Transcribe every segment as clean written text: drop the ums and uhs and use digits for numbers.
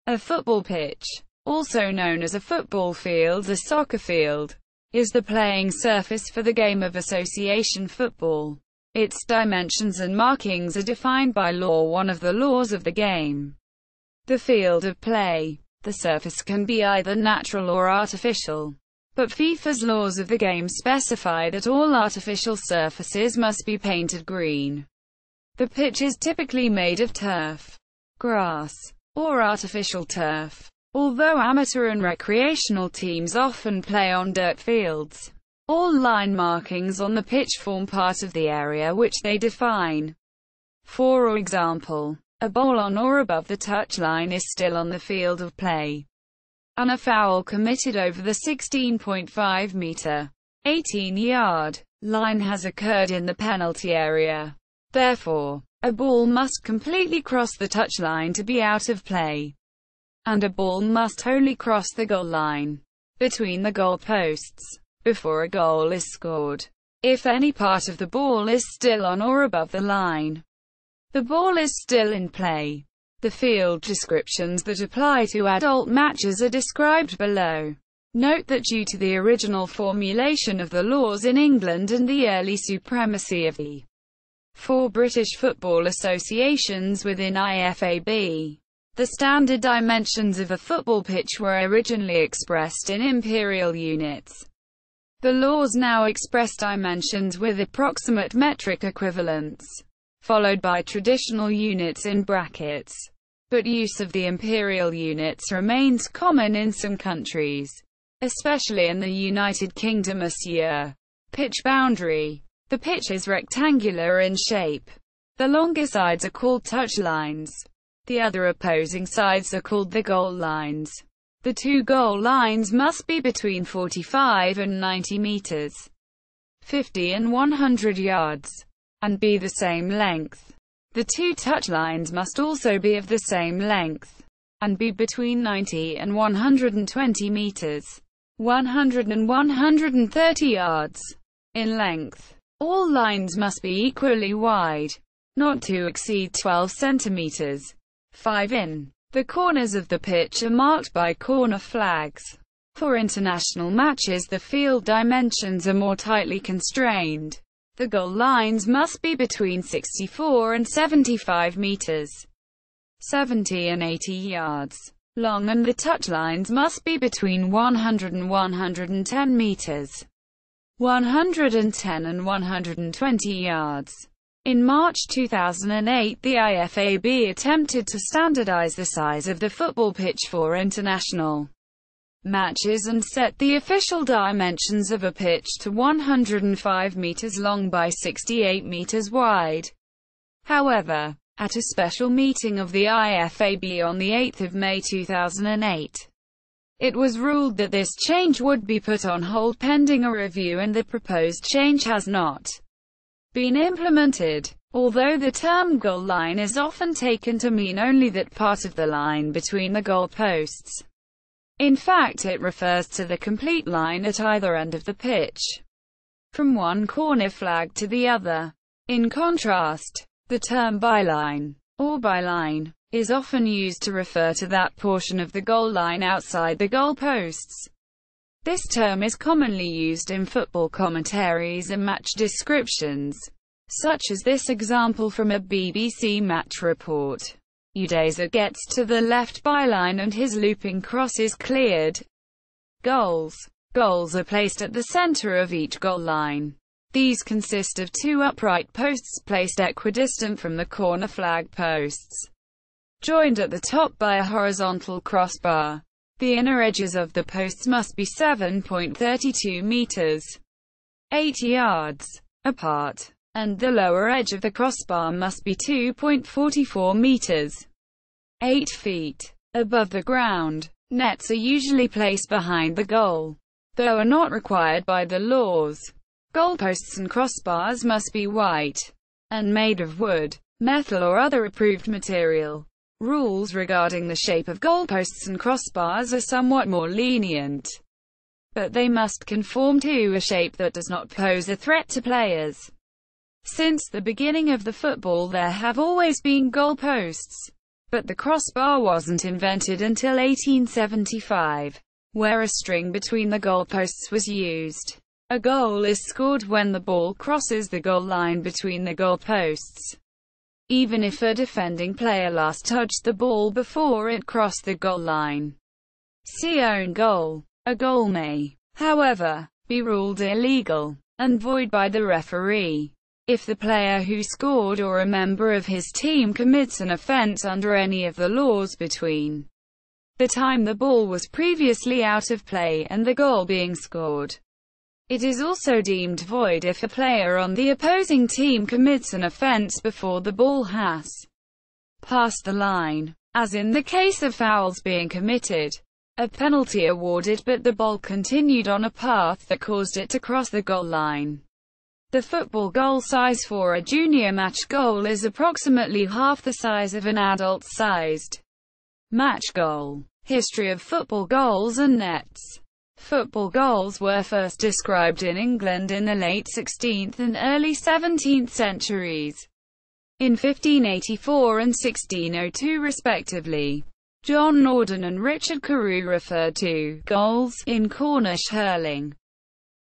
A football pitch, also known as a football field, a soccer field, is the playing surface for the game of association football. Its dimensions and markings are defined by law, one of the laws of the game. The field of play. The surface can be either natural or artificial, but FIFA's laws of the game specify that all artificial surfaces must be painted green. The pitch is typically made of turf, grass, or artificial turf, although amateur and recreational teams often play on dirt fields. All line markings on the pitch form part of the area which they define. For example, a ball on or above the touchline is still on the field of play, and a foul committed over the 16.5-meter, 18-yard line has occurred in the penalty area. Therefore, a ball must completely cross the touchline to be out of play, and a ball must wholly cross the goal line, between the goal posts, before a goal is scored. If any part of the ball is still on or above the line, the ball is still in play. The field descriptions that apply to adult matches are described below. Note that due to the original formulation of the laws in England and the early supremacy of the four British football associations within IFAB, the standard dimensions of a football pitch were originally expressed in imperial units. The laws now express dimensions with approximate metric equivalents, followed by traditional units in brackets. But use of the imperial units remains common in some countries, especially in the United Kingdom. Pitch boundary. The pitch is rectangular in shape. The longer sides are called touchlines. The other opposing sides are called the goal lines. The two goal lines must be between 45 and 90 meters, 50 and 100 yards, and be the same length. The two touchlines must also be of the same length, and be between 90 and 120 meters, 100 and 130 yards, in length. All lines must be equally wide, not to exceed 12 centimeters, 5 in. The corners of the pitch are marked by corner flags. For international matches, the field dimensions are more tightly constrained. The goal lines must be between 64 and 75 meters, 70 and 80 yards, long, and the touchlines must be between 100 and 110 meters, 110 and 120 yards. In March 2008, the IFAB attempted to standardize the size of the football pitch for international matches and set the official dimensions of a pitch to 105 meters long by 68 meters wide. However, at a special meeting of the IFAB on 8 May 2008, it was ruled that this change would be put on hold pending a review, and the proposed change has not been implemented. Although the term goal line is often taken to mean only that part of the line between the goal posts, in fact it refers to the complete line at either end of the pitch, from one corner flag to the other. In contrast, the term byline, or byline, is often used to refer to that portion of the goal line outside the goal posts. This term is commonly used in football commentaries and match descriptions, such as this example from a BBC match report. Udeza gets to the left byline and his looping cross is cleared. Goals. Goals are placed at the center of each goal line. These consist of two upright posts placed equidistant from the corner flag posts, joined at the top by a horizontal crossbar. The inner edges of the posts must be 7.32 meters, 8 yards, apart, and the lower edge of the crossbar must be 2.44 meters, 8 feet, above the ground. Nets are usually placed behind the goal, though are not required by the laws. Goalposts and crossbars must be white, and made of wood, metal or other approved material. Rules regarding the shape of goalposts and crossbars are somewhat more lenient, but they must conform to a shape that does not pose a threat to players. Since the beginning of the football, there have always been goalposts. But the crossbar wasn't invented until 1875, where a string between the goalposts was used. A goal is scored when the ball crosses the goal line between the goalposts, even if a defending player last touched the ball before it crossed the goal line. See own goal. A goal may, however, be ruled illegal and void by the referee if the player who scored or a member of his team commits an offense under any of the laws between the time the ball was previously out of play and the goal being scored. It is also deemed void if a player on the opposing team commits an offense before the ball has passed the line, as in the case of fouls being committed, a penalty awarded but the ball continued on a path that caused it to cross the goal line. The football goal size for a junior match goal is approximately half the size of an adult-sized match goal. History of football goals and nets. Football goals were first described in England in the late 16th and early 17th centuries, in 1584 and 1602 respectively. John Norden and Richard Carew referred to goals in Cornish hurling.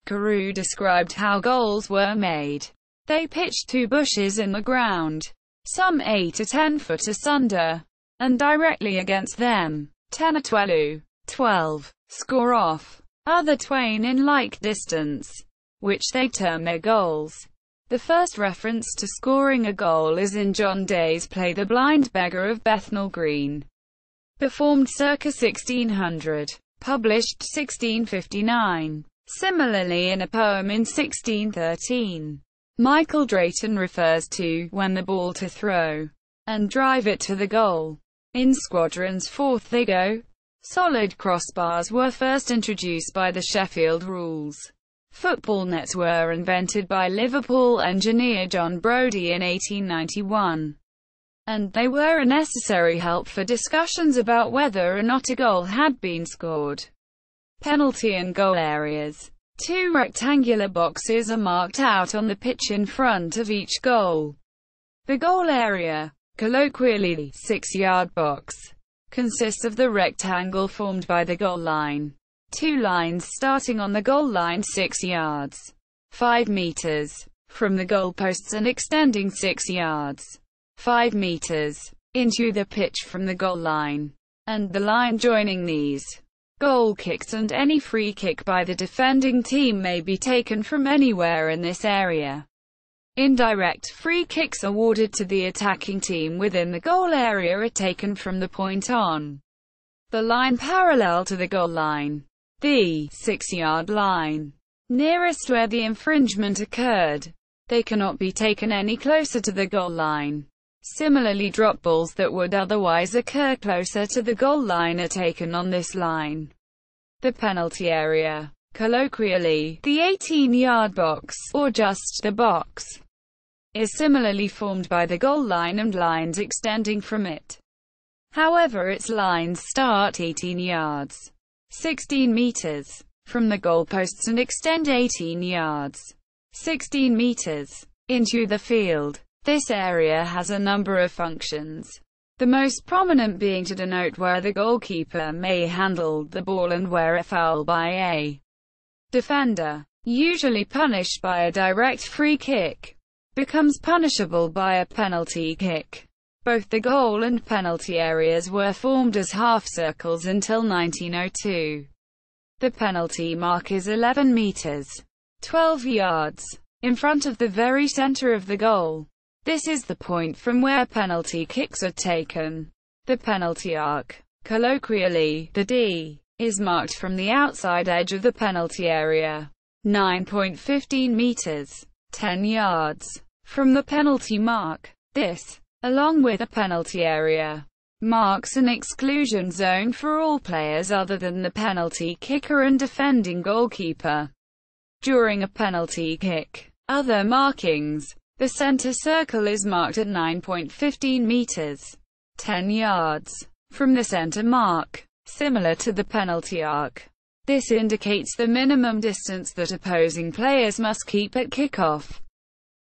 Carew described how goals were made. They pitched 2 bushes in the ground, some 8 or 10 foot asunder, and directly against them, 10 or 12, score off, other twain in like distance, which they term their goals. The first reference to scoring a goal is in John Day's play The Blind Beggar of Bethnal Green, performed circa 1600, published 1659. Similarly, in a poem in 1613, Michael Drayton refers to when the ball to throw and drive it to the goal. In Squadrons Forth They Go. Solid crossbars were first introduced by the Sheffield rules. Football nets were invented by Liverpool engineer John Brodie in 1891, and they were a necessary help for discussions about whether or not a goal had been scored. Penalty and goal areas. 2 rectangular boxes are marked out on the pitch in front of each goal. The goal area, colloquially 6-yard box, consists of the rectangle formed by the goal line. 2 lines starting on the goal line 6 yards, 5 meters, from the goalposts and extending 6 yards, 5 meters, into the pitch from the goal line, and the line joining these. Goal kicks and any free kick by the defending team may be taken from anywhere in this area. Indirect free kicks awarded to the attacking team within the goal area are taken from the point on the line parallel to the goal line, the 6-yard line, nearest where the infringement occurred. They cannot be taken any closer to the goal line. Similarly, drop balls that would otherwise occur closer to the goal line are taken on this line. The penalty area, colloquially, the 18-yard box, or just the box, is similarly formed by the goal line and lines extending from it. However, its lines start 18 yards, 16 meters, from the goalposts and extend 18 yards, 16 meters, into the field. This area has a number of functions, the most prominent being to denote where the goalkeeper may handle the ball and where a foul by a defender, usually punished by a direct free kick, becomes punishable by a penalty kick. Both the goal and penalty areas were formed as half circles until 1902. The penalty mark is 11 meters, 12 yards, in front of the very center of the goal. This is the point from where penalty kicks are taken. The penalty arc, colloquially, the D, is marked from the outside edge of the penalty area, 9.15 meters, 10 yards, from the penalty mark. This, along with a penalty area, marks an exclusion zone for all players other than the penalty kicker and defending goalkeeper. During a penalty kick, other markings. The center circle is marked at 9.15 meters, 10 yards, from the center mark, similar to the penalty arc. This indicates the minimum distance that opposing players must keep at kickoff.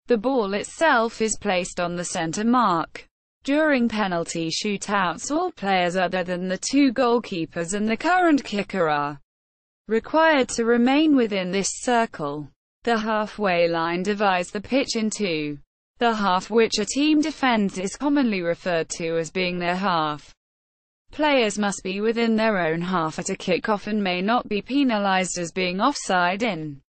The ball itself is placed on the center mark. During penalty shootouts, all players other than the two goalkeepers and the current kicker are required to remain within this circle. The halfway line divides the pitch in two. The half which a team defends is commonly referred to as being their half. Players must be within their own half at a kick-off and may not be penalized as being offside in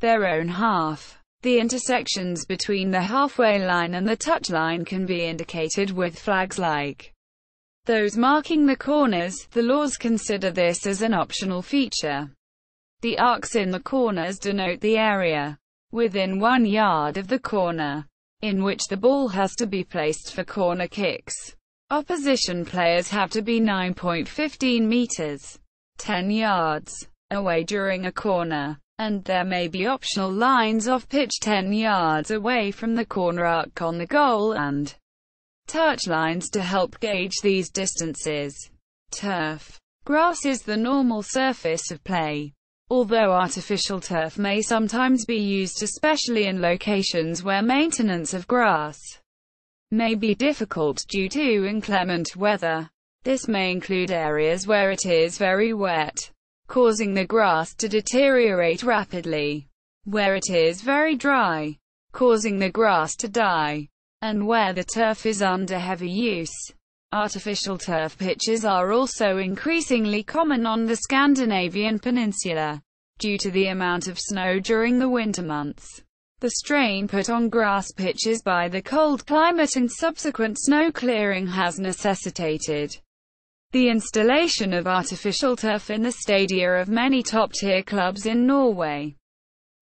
their own half. The intersections between the halfway line and the touchline can be indicated with flags like those marking the corners. The laws consider this as an optional feature. The arcs in the corners denote the area within 1 yard of the corner in which the ball has to be placed for corner kicks. Opposition players have to be 9.15 meters, 10 yards, away during a corner, and there may be optional lines off pitch 10 yards away from the corner arc on the goal and touch lines to help gauge these distances. Turf. Grass is the normal surface of play, although artificial turf may sometimes be used, especially in locations where maintenance of grass may be difficult due to inclement weather. This may include areas where it is very wet, causing the grass to deteriorate rapidly, where it is very dry, causing the grass to die, and where the turf is under heavy use. Artificial turf pitches are also increasingly common on the Scandinavian peninsula, due to the amount of snow during the winter months. The strain put on grass pitches by the cold climate and subsequent snow clearing has necessitated the installation of artificial turf in the stadia of many top-tier clubs in Norway,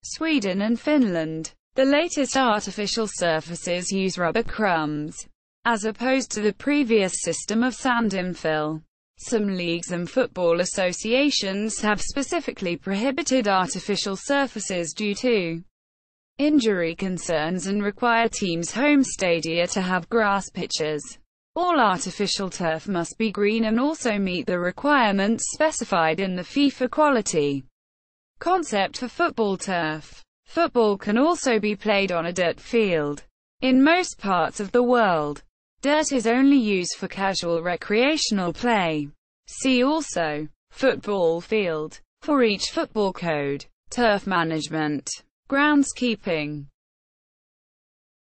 Sweden and Finland. The latest artificial surfaces use rubber crumbs, as opposed to the previous system of sand infill. Some leagues and football associations have specifically prohibited artificial surfaces due to injury concerns and require teams' home stadia to have grass pitches. All artificial turf must be green and also meet the requirements specified in the FIFA quality concept for football turf. Football can also be played on a dirt field. In most parts of the world, dirt is only used for casual recreational play. See also football field. For each football code, turf management, groundskeeping.